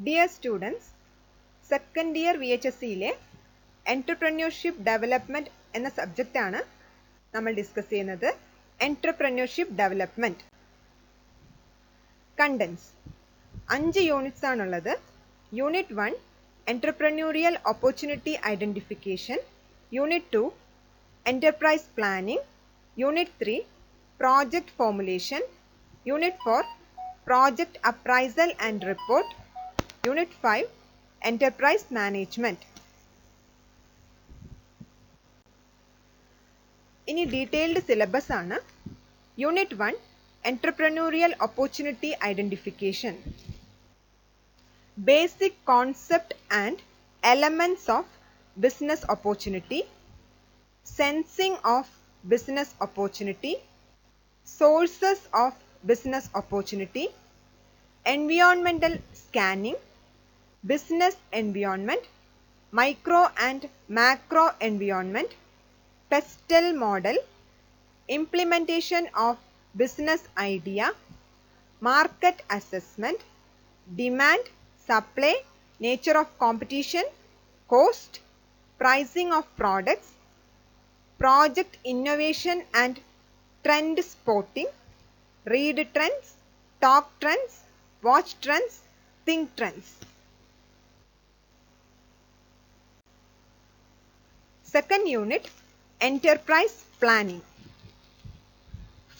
Dear students, second year VHSCയിലെ Entrepreneurship Development എന്ന subject ആണ് നമ്മൾ ഡിസ്കസ് ചെയ്യുന്നത്. Entrepreneurship Development. Contents 5 യൂണിറ്റ്സ് ആണുള്ളത്. Unit 1 Entrepreneurial Opportunity Identification, unit 2 Enterprise Planning, unit 3 Project Formulation, unit 4 Project Appraisal and Report, unit 5 Enterprise Management. ഇനി detailed syllabus ആണ്. Unit 1 Entrepreneurial Opportunity Identification. Basic concept and elements of business opportunity, sensing of business opportunity, sources of business opportunity, environmental scanning, business environment, micro and macro environment, pestle model, implementation of business idea, market assessment, demand, supply, nature of competition, cost, pricing of products, project innovation and trend spotting, read trends, talk trends, watch trends, think trends. Second unit, Enterprise Planning.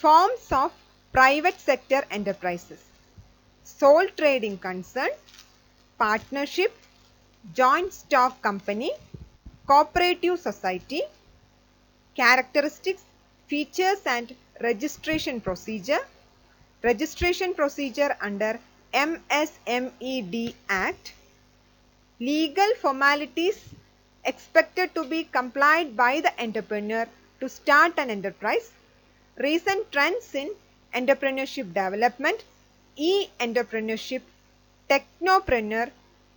Forms of private sector enterprises: sole trading concern, partnership, joint stock company, cooperative society. Characteristics, features and registration procedure. Registration procedure under MSMED Act. Legal formalities expected to be complied by the entrepreneur to start an enterprise. Recent trends in entrepreneurship development, e-entrepreneurship, technopreneur,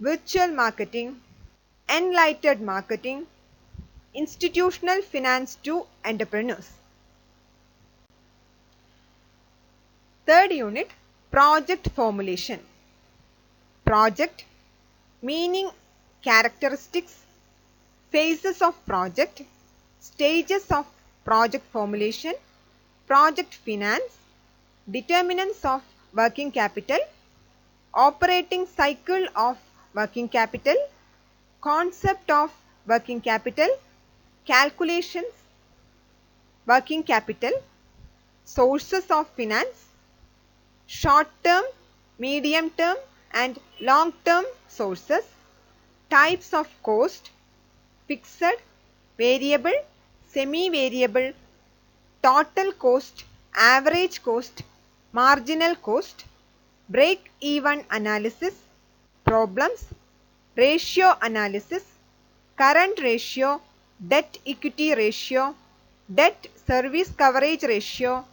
virtual marketing, enlightened marketing, institutional finance to entrepreneurs. Third unit, Project Formulation. Project, meaning, characteristics, phases of project, stages of project formulation, project finance, determinants of working capital, operating cycle of working capital, concept of working capital, calculations, working capital, sources of finance, short term, medium term and long term sources, types of cost, fixed, variable, semi-variable, total cost, average cost, marginal cost, break-even analysis, problems, ratio analysis, current ratio, debt equity ratio, debt service coverage ratio,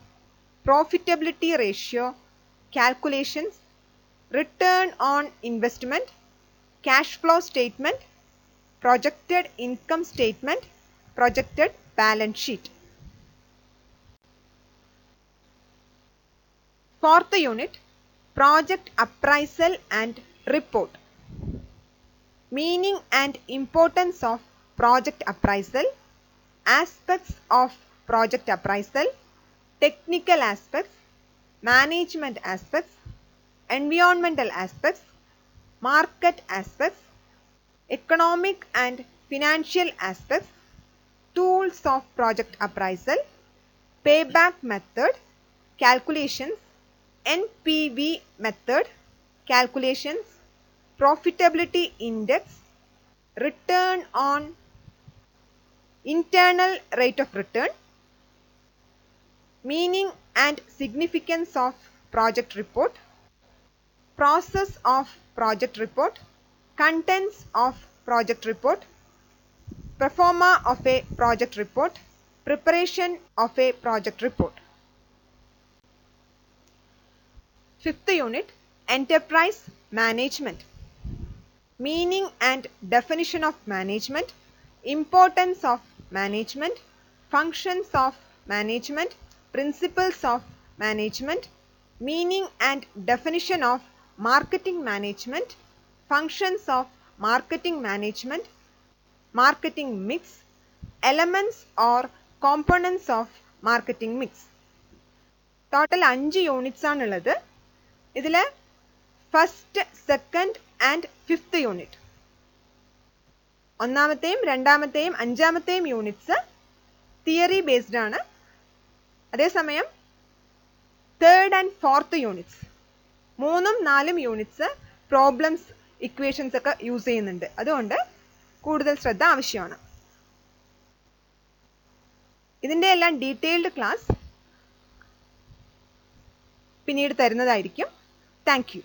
profitability ratio, calculations, return on investment, cash flow statement, projected income statement, projected balance sheet. Fourth unit, Project Appraisal and Report. Meaning and importance of project appraisal, aspects of project appraisal, technical aspects, management aspects, environmental aspects, market aspects, economic and financial aspects, tools of project appraisal, payback method, calculations, NPV method, calculations, profitability index, return on internal rate of return, meaning and significance of project report, process of project report, contents of project report, performa of a project report, preparation of a project report. Fifth unit, Enterprise Management. Meaning and definition of management, importance of management, functions of management, principles of management, meaning and definition of marketing management, functions of marketing management, marketing mix, elements or components of marketing mix. Total 5 units ആണുള്ളത്. ഇതിൽ first, second and fifth unit, ഒന്നാമത്തെയും രണ്ടാമത്തെയും അഞ്ചാമത്തെയും units theory based ആണ്. അതേസമയം third and fourth units, 3ഉം 4ഉം units problems, equations ഒക്കെ യൂസ് ചെയ്യുന്നുണ്ട്. അതുകൊണ്ട് കൂടുതൽ ശ്രദ്ധ ആവശ്യമാണ്. ഇതിൻ്റെ എല്ലാം ഡീറ്റെയിൽഡ് ക്ലാസ് പിന്നീട് തരുന്നതായിരിക്കും. Thank you.